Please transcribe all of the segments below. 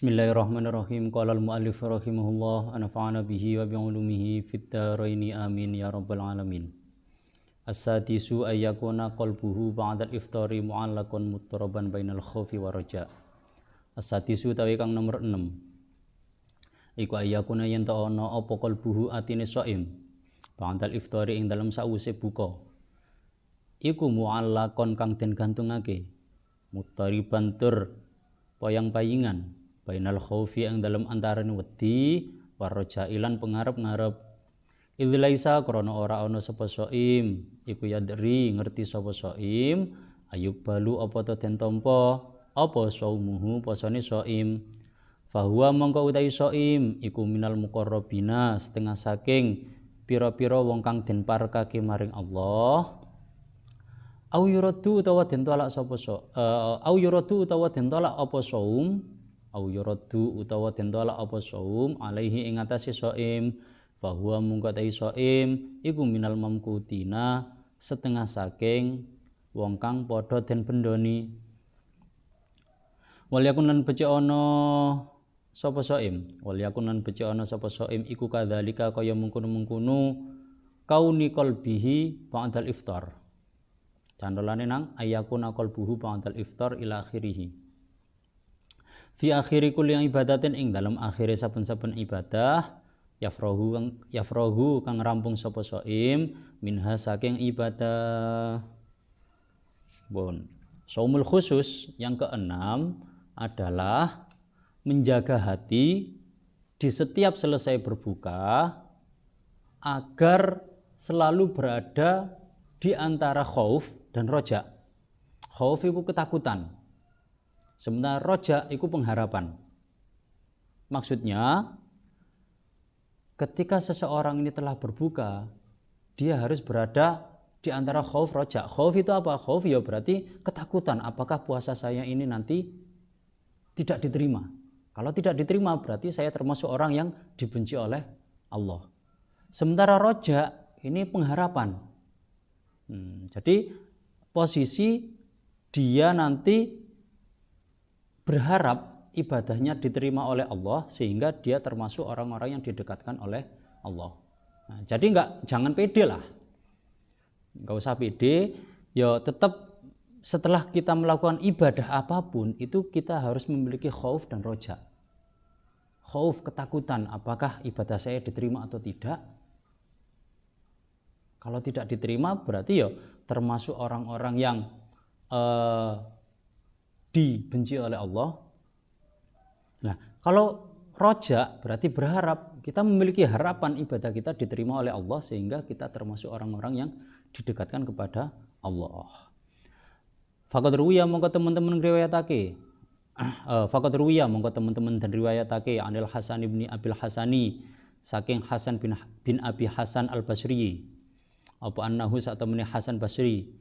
Bismillahirrahmanirrahim. Qala al-mu'allif rahimahullah, anfa'ana bihi wa bi'ulumihi fid dharaini amin ya rabbal alamin. As-sadisu ayyakuna qalbuhu ba'dal iftari mu'allaqan muttaraban bainal khaufi wa raja. As-sadisu tawi kang nomor 6. Iku ayyakuna yen ta ana apa qalbuhu atine shaim ba'dal iftari ing dalem sawise buka. Iku mu'allaqan kang den gantungake muttariban tur payang-payingan bainal khaufi ing dalem antarane wedi warja ilan pengarep-ngarep idlaisa krana ora ana sapa shaim iku yadri ngerti sapa shaim ayuk balu apa to den tampa apa saumuhu posane shaim fahuwa mongko utawi shaim iku minal muqarrabina setengah saking pira-pira wong kang den parekake maring Allah au yuradu utawa den tolak sapa au yuradu utawa den tolak apa saum au yuradu utawa den tolak apa saum alaihi ing atase shaim bahwa mungko tai shaim iku minal mamkutina setengah saking wong kang padha den bendoni wal yakun lan becik ana sapa shaim wal yakun lan becik ana sapa shaim iku kadzalika kaya mungkunu-mungkunu kauni qalbihi ba'dal iftar candolane nang ayakuna qalbuhu ba'dal iftar ila akhirih fi akhiri kulli ibadatin ing dalam akhire saben-saben ibadah yafrahu kang rampung sapa shaim minha saking ibadah. Bon. Shaumul khusus yang keenam adalah menjaga hati di setiap selesai berbuka agar selalu berada di antara khauf dan roja. Khauf itu ketakutan. Sementara roja itu pengharapan. Maksudnya, ketika seseorang ini telah berbuka, dia harus berada di antara khauf roja. Khauf itu apa? Khauf ya berarti ketakutan. Apakah puasa saya ini nanti tidak diterima? Kalau tidak diterima berarti saya termasuk orang yang dibenci oleh Allah. Sementara roja ini pengharapan. Jadi posisi dia nanti berharap ibadahnya diterima oleh Allah sehingga dia termasuk orang-orang yang didekatkan oleh Allah. Nah, jadi jangan pede lah, nggak usah pede. Ya tetap setelah kita melakukan ibadah apapun itu kita harus memiliki khauf dan roja. Khauf ketakutan, apakah ibadah saya diterima atau tidak? Kalau tidak diterima berarti ya termasuk orang-orang yang dibenci oleh Allah. Nah, kalau roja berarti berharap, kita memiliki harapan ibadah kita diterima oleh Allah sehingga kita termasuk orang-orang yang didekatkan kepada Allah. Faqad ruwiya mongko teman-teman riwayatake. Faqad ruwiya mongko teman-teman dan riwayatake Anil Hasan bin Abil Hasani saking Hasan bin Abi Hasan Al-Basri. Apa annahu sak temene Hasan Basri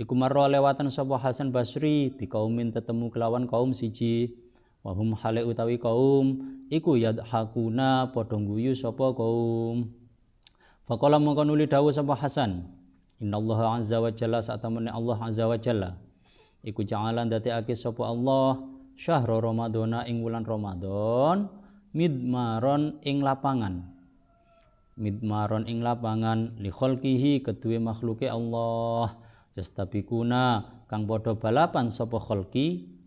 iku marra lewatan sapa Hasan Basri bi kaumin tetemu kelawan kaum siji wahum hale utawi kaum iku yadhakuna padha guyu sapa kaum faqala mongko nuli dawuh sapa Hasan innallaha azza wa jalla sak temene Allah azza wa jalla iku ja'alan dadekake sapa Allah syahra ramadhana ing wulan Ramadan midmaron ing lapangan li khalqihi kedue makhluke Allah yastabikuna kang padha balapan sapa khalqi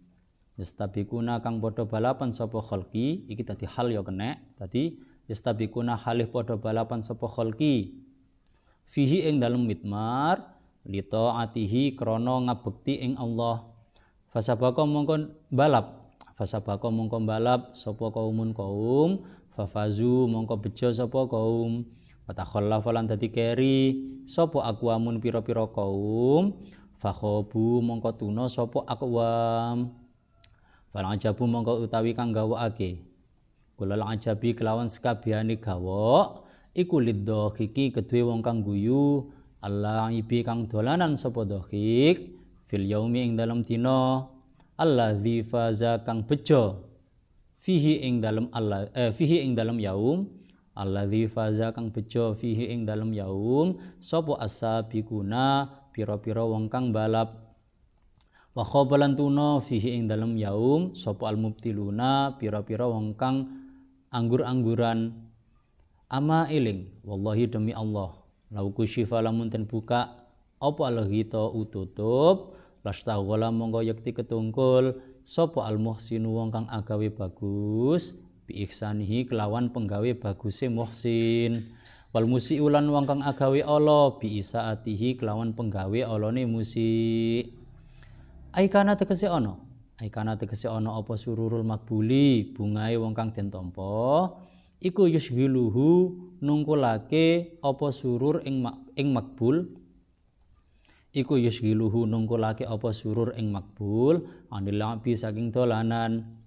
iki dadi hal ya kenek dadi yastabikuna halih padha balapan sapa khalqi fihi ing dalem midmar li taatihi krana ngabekti ing Allah fasabaka mongko balap sapa kaum fafazu mongko bejo sapa kaum watakhallafa lan dadi keri sapa aqwamun pira-pira kaum fakhobu mongko tuna sapa aqwam fal ajabu mongko utawi kang gawakake kulal ajabi kelawan sekabehane gawok iku lidhiki kedue wong kang guyu Allah ibi kang dolanan sapa dhik fil yaumi ing dalam dina allazi faza kang bejo fihi ing dalam yaum allazi faza kang bejo fihi ing dalam yaum sapa asabiquna pira-pira wong kang balap Wa khabalan tuna fihi ing dalem yaum sapa al mubtiluna pira-pira wong kang anggur-angguran. Ama iling wallahi demi Allah lau kusyifa lamun ten buka apa alghita ututup lastaghala monggo yekti ketungkul sapa al muhsinu wong kang agawe bagus bi ihsanihi kelawan penggawe baguse muhsin wal musiulan wong kang agawe ala bi isaatihi kelawan penggawe alane musik. Aikana tegese ana apa sururul makbuli bungae wong kang den tampa iku yusghiluhu nungkulake apa surur ing makbul iku yusghiluhu nungkulake apa surur ing makbul anil labi saking dolanan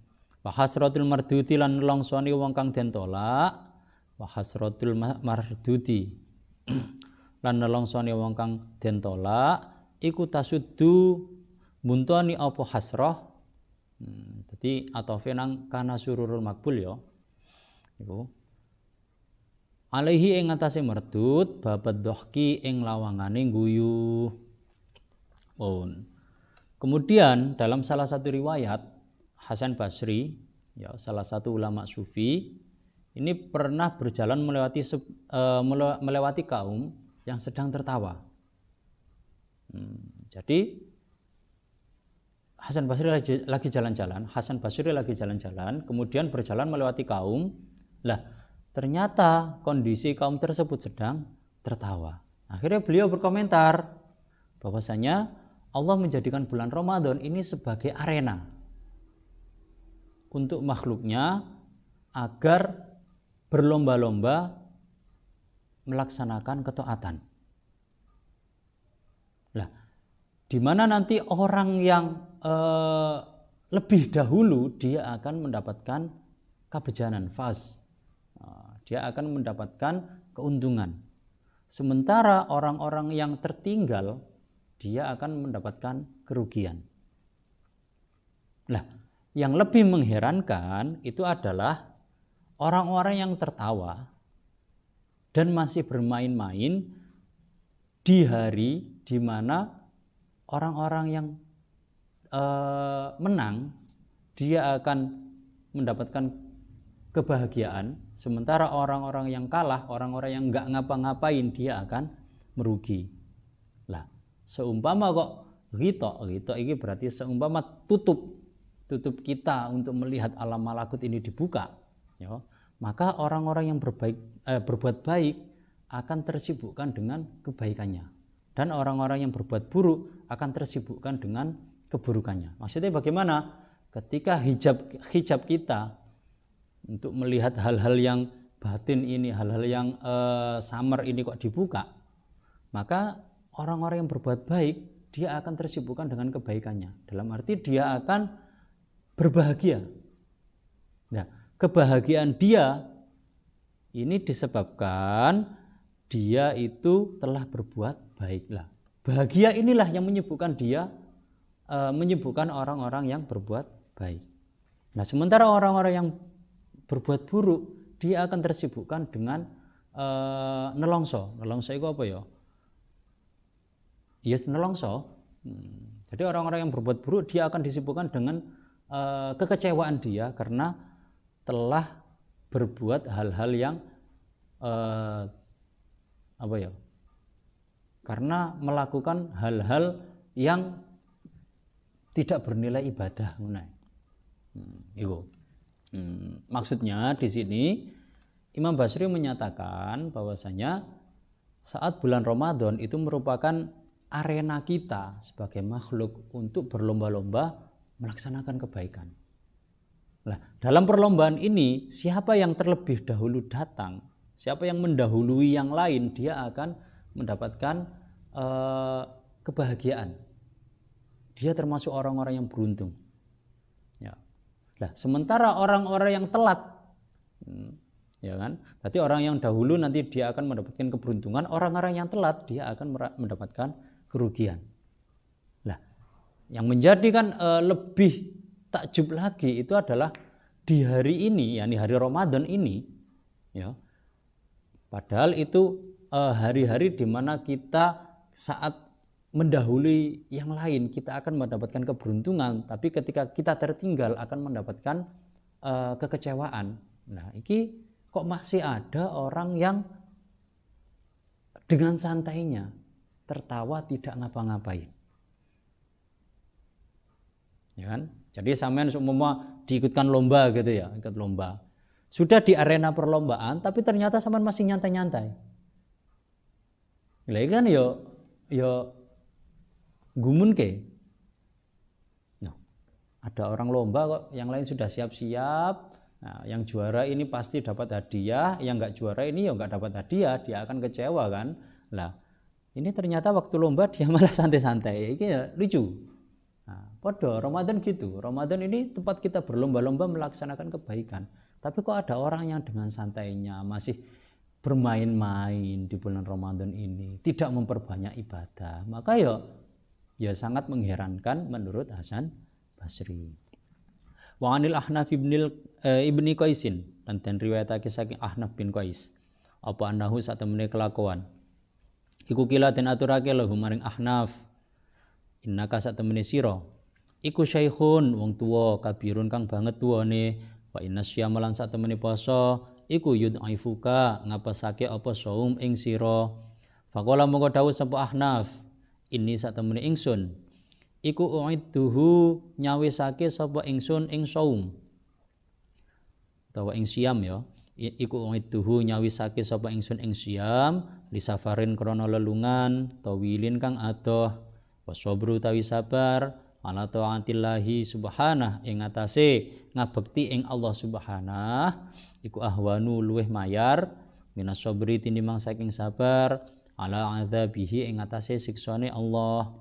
wa hasratul marduti lan nelongsoni wong kang den tolak wa hasratul marduti lan nelongsoni wong kang den tolak iku tasuddu muntoni apa hasrah. Jadi atofe nang kana sururul makbul ya iku alaihi ing atase merdut babad dohki ing lawangane guyu. Kemudian dalam salah satu riwayat Hasan Basri ya salah satu ulama sufi ini pernah berjalan melewati kaum yang sedang tertawa. Jadi Hasan Basri lagi jalan-jalan, kemudian berjalan melewati kaum. Lah, ternyata kondisi kaum tersebut sedang tertawa. Akhirnya beliau berkomentar bahwasanya Allah menjadikan bulan Ramadan ini sebagai arena untuk makhluknya agar berlomba-lomba melaksanakan ketaatan. Lah, di mana nanti orang yang lebih dahulu dia akan mendapatkan kebejanan faz, dia akan mendapatkan keuntungan, sementara orang-orang yang tertinggal dia akan mendapatkan kerugian. Nah, yang lebih mengherankan itu adalah orang-orang yang tertawa dan masih bermain-main di hari di mana orang-orang yang menang dia akan mendapatkan kebahagiaan, sementara orang-orang yang kalah, orang-orang yang enggak ngapa-ngapain dia akan merugi. Lah, seumpama kok ghita ini berarti seumpama tutup kita untuk melihat alam malakut ini dibuka, ya, maka orang-orang yang berbuat baik akan tersibukkan dengan kebaikannya, dan orang-orang yang berbuat buruk akan tersibukkan dengan keburukannya. Maksudnya bagaimana? Ketika hijab kita untuk melihat hal-hal yang batin ini, hal-hal yang samar ini kok dibuka, maka orang-orang yang berbuat baik dia akan tersibukkan dengan kebaikannya. Dalam arti dia akan berbahagia. Nah, kebahagiaan dia ini disebabkan dia itu telah berbuat baiklah. Bahagia inilah yang menyibukkan orang-orang yang berbuat baik. Nah, sementara orang-orang yang berbuat buruk dia akan tersibukkan dengan nelongso. Nelongso itu apa ya? Yes, nelongso. Jadi orang-orang yang berbuat buruk dia akan disibukkan dengan kekecewaan dia karena telah berbuat hal-hal yang karena melakukan hal-hal yang tidak bernilai ibadah. Maksudnya di sini Imam Basri menyatakan bahwasanya saat bulan Ramadan itu merupakan arena kita sebagai makhluk untuk berlomba-lomba melaksanakan kebaikan. Nah, dalam perlombaan ini siapa yang terlebih dahulu datang, siapa yang mendahului yang lain, dia akan mendapatkan kebahagiaan. Dia termasuk orang-orang yang beruntung. Ya. Nah, sementara orang-orang yang telat, ya kan? Berarti orang yang dahulu nanti dia akan mendapatkan keberuntungan, orang-orang yang telat dia akan mendapatkan kerugian. Nah, yang menjadikan lebih takjub lagi itu adalah di hari ini, yakni hari Ramadan ini, ya. Padahal itu hari-hari di mana kita saat mendahului yang lain, kita akan mendapatkan keberuntungan, tapi ketika kita tertinggal akan mendapatkan kekecewaan. Nah, ini kok masih ada orang yang dengan santainya tertawa tidak ngapa-ngapain. Ya kan? Jadi sampean seumpama diikutkan lomba gitu ya, ikut lomba. Sudah di arena perlombaan tapi ternyata sampean masih nyantai-nyantai. Lah kan yo gumun ke. Nah, ada orang lomba kok, yang lain sudah siap-siap. Nah, yang juara ini pasti dapat hadiah, yang enggak juara ini ya enggak dapat hadiah, dia akan kecewa kan. Lah, ini ternyata waktu lomba dia malah santai-santai. Ini ya lucu. Nah, podo Ramadan gitu. Ramadan ini tempat kita berlomba-lomba melaksanakan kebaikan. Tapi kok ada orang yang dengan santainya masih bermain-main di bulan Ramadan ini, tidak memperbanyak ibadah. Maka ya sangat mengherankan menurut Hasan Basri. Wa anil Ahnaf ibni Qaisin, dan riwayatake saking Ahnaf bin Qais. Apa anahu satemene kelakuan. Iku kila den aturake lahu maring Ahnaf. Innaka satemene sira iku syaikhun wong tuwa kabirun kang banget tuwane wa innasyama lan satemene poso iku yudhaifuka ngapasake apa saum ing sira. Faqala mongko dawuh sapa Ahnaf, ini satemene ingsun iku uidduhu nyawisake sapa ingsun ing saum utawa ing siam ya. Iku uidduhu nyawisake sapa ingsun ing siam li safarin krana lelungan tawilin kang adoh. Wasobru tawi sabar ala taatillahi subhanah ing atase ngabekti ing Allah subhanah iku ahwanu luweh mayar minas sabri tinimbang saking sabar ala adzabihi ing atase siksane Allah.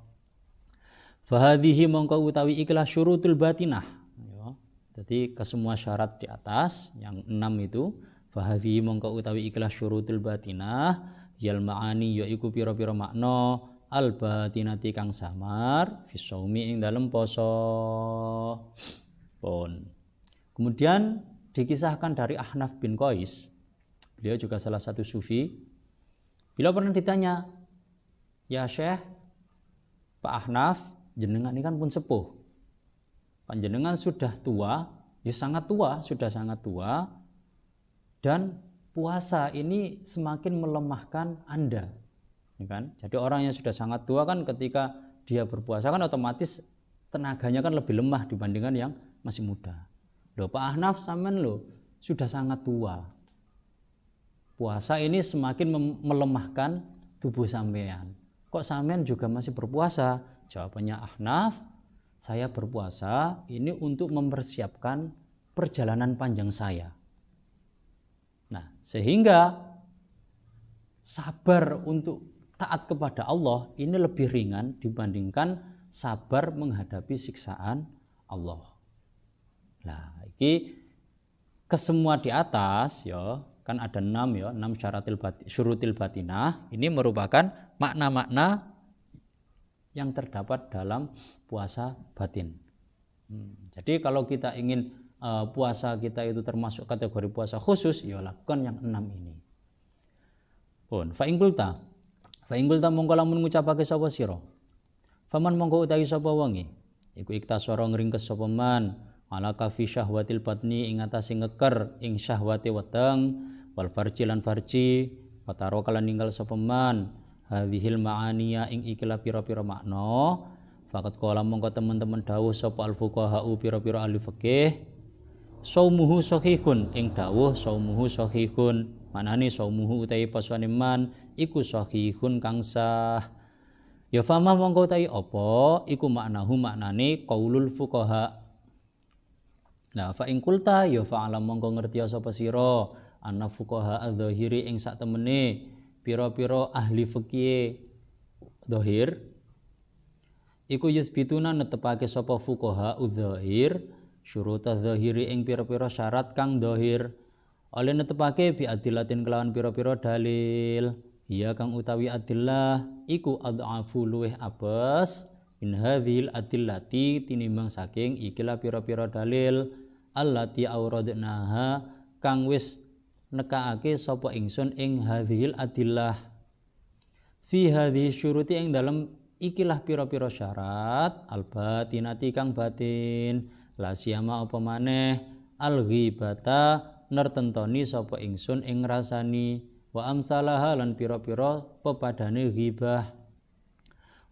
Fahadhihi mongko utawi ikhlas syurutul batinah ya. Jadi kesemua syarat di atas yang 6 itu fahadhihi mongko utawi ikhlas syurutul batinah yal ma'ani yaiku pira-pira makna al batinati kang samar fi shaumi ing dalem poso pun. Kemudian dikisahkan dari Ahnaf bin Qais, beliau juga salah satu sufi. Beliau pernah ditanya, ya Syekh, Pak Ahnaf, jenengan ini kan pun sepuh, panjenengan sudah tua, ya sangat tua, sudah sangat tua, dan puasa ini semakin melemahkan Anda. Ya kan? Jadi orang yang sudah sangat tua kan ketika dia berpuasa kan otomatis tenaganya kan lebih lemah dibandingkan yang masih muda. Loh Pak Ahnaf sampean loh sudah sangat tua. Puasa ini semakin melemahkan tubuh sampean. Kok sampean juga masih berpuasa? Jawabannya Ahnaf, saya berpuasa ini untuk mempersiapkan perjalanan panjang saya. Nah, sehingga sabar untuk taat kepada Allah ini lebih ringan dibandingkan sabar menghadapi siksaan Allah. Nah, ini kesemua di atas ya, kan ada 6 ya, 6 syurutil batinah. Ini merupakan makna-makna yang terdapat dalam puasa batin. Jadi kalau kita ingin puasa kita itu termasuk kategori puasa khusus, ya lakukan yang 6 ini. Pun fa ing qulta mongko lamun ngucapake sapa sira. Faman mongko utawi sapa wonge iku iktasara ngringkes sapa man ala kafi syahwatil batni ing atase ngeker ing syahwate weteng wal farji lan farji wataro kala ninggal sapa man hadhil ma'aniya ing ikilah pira-pira makna faqat qala mongko teman-teman dawuh sapa al fuqaha pira-pira ahli fikih saumuhu sahihun ing dawuh saumuhu sahihun manane saumuhu utawi pasane man iku sahihun kang sah. Ya fama mongko utawi apa iku maknahu maknane qaulul fuqaha. Nah fa ing kulta ya fa'alam mongko ngerti sapa sira ana fuqaha adzahiri ing sak temene pira-pira ahli fikih dzahir iku yusbituna netepake sapa fuqaha udzahir syurut adzahiri ing pira-pira syarat kang dzahir oleh netepake bi adillatin kelawan pira-pira dalil. Iya kang utawi adillah iku adhafu luweh apes min hadhil adillati tinimbang saking ikilah pira-pira dalil allati auradnaha kang wis nekaake sapa ingsun ing hadhil adillah fi hadhihi syuruti ing dalam ikilah pira-pira syarat al-batinati kang batin la siyama apa maneh al-ghibata nertentoni sapa ingsun ing ngrasani wa amsalaha lan pira-pira pepadane ghibah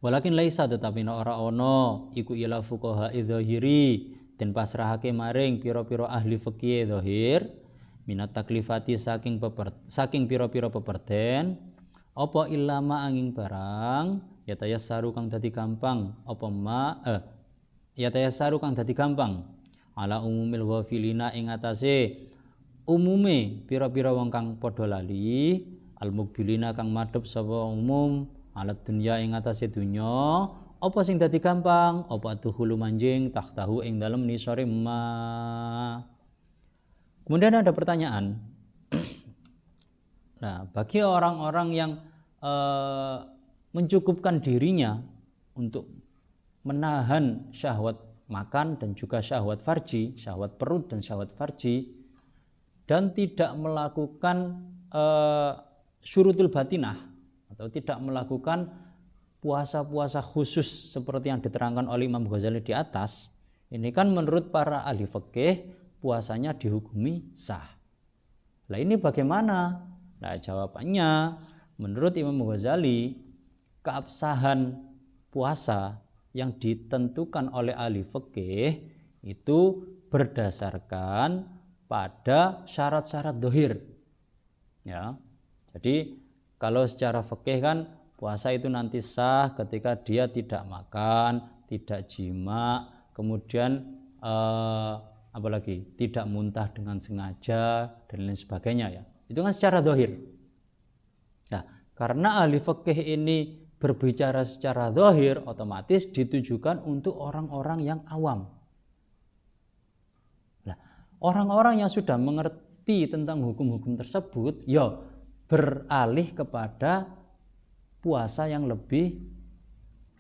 walakin laisa tetapi ora ana iku ila fuqaha zahiri den pasrahake maring pira-pira ahli fikih zahir minat taklifati saking pira-pira peperden apa ilama angin barang ya tayassaru kang dadi gampang apa ya tayassaru kang dadi gampang ala umumil ghafilina ing atase umume pira-pira wong kang padha lali al mukbilina kang madhep sapa umum alat dunya ing atase dunya apa sing dadi gampang apa tuhulu manjing tahtahu ing dalem nisore ma. Kemudian ada pertanyaan. Nah, bagi orang-orang yang mencukupkan dirinya untuk menahan syahwat makan dan juga syahwat farji, syahwat perut dan syahwat farji, dan tidak melakukan syurutul batinah atau tidak melakukan puasa-puasa khusus seperti yang diterangkan oleh Imam Ghazali di atas, ini kan menurut para ahli fikih puasanya dihukumi sah. Nah ini bagaimana? Nah jawabannya menurut Imam Ghazali keabsahan puasa yang ditentukan oleh ahli fikih itu berdasarkan pada syarat-syarat dohir. Ya, jadi kalau secara fikih kan puasa itu nanti sah ketika dia tidak makan, tidak jima, kemudian apalagi tidak muntah dengan sengaja dan lain sebagainya ya. Itu kan secara dohir. Nah, karena ahli fikih ini berbicara secara dohir, otomatis ditujukan untuk orang-orang yang awam. Nah, orang-orang yang sudah mengerti tentang hukum-hukum tersebut, ya beralih kepada puasa yang lebih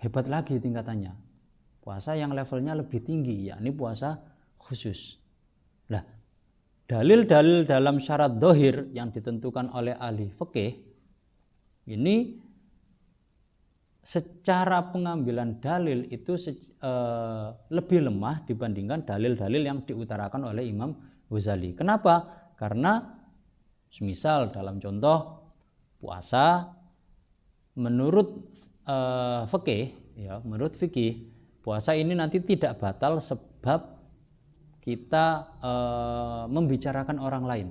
hebat lagi tingkatannya. Puasa yang levelnya lebih tinggi, yakni puasa khusus. Nah, dalil-dalil dalam syarat dohir yang ditentukan oleh ahli fikih ini secara pengambilan dalil itu lebih lemah dibandingkan dalil-dalil yang diutarakan oleh Imam Ghazali. Kenapa? Karena semisal dalam contoh puasa menurut fikih, ya, menurut fikih puasa ini nanti tidak batal sebab kita membicarakan orang lain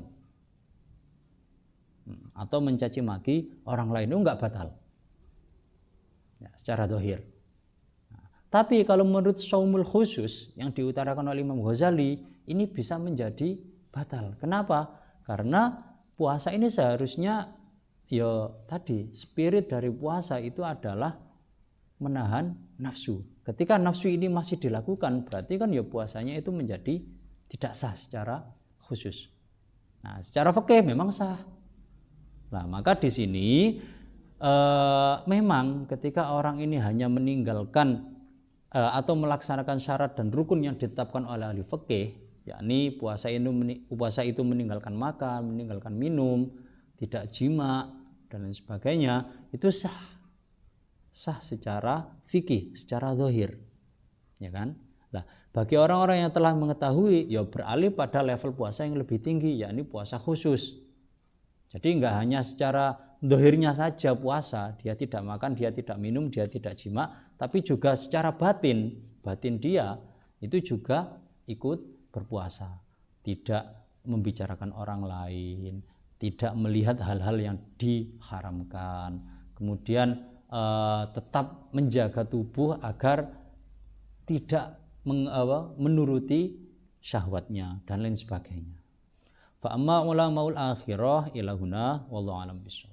atau mencaci maki orang lain, itu enggak batal ya, secara dohir. Tapi kalau menurut saumul khusus yang diutarakan oleh Imam Ghazali ini bisa menjadi batal. Kenapa? Karena puasa ini seharusnya ya tadi spirit dari puasa itu adalah menahan nafsu. Ketika nafsu ini masih dilakukan, berarti kan ya puasanya itu menjadi tidak sah secara khusus. Nah, secara fikih memang sah. Nah, maka di sini memang ketika orang ini hanya meninggalkan atau melaksanakan syarat dan rukun yang ditetapkan oleh ahli fikih, yakni puasa itu meninggalkan makan, meninggalkan minum, tidak jima dan lain sebagainya, itu sah secara fikih, secara zahir, ya kan? Nah, bagi orang-orang yang telah mengetahui, ya beralih pada level puasa yang lebih tinggi, yakni puasa khusus. Jadi enggak hanya secara zahirnya saja puasa, dia tidak makan, dia tidak minum, dia tidak jima, tapi juga secara batin dia itu juga ikut berpuasa, tidak membicarakan orang lain, tidak melihat hal-hal yang diharamkan, kemudian tetap menjaga tubuh agar tidak menuruti syahwatnya dan lain sebagainya. Fa amma ulamaul akhirah ila huna wallahu alam bissawab.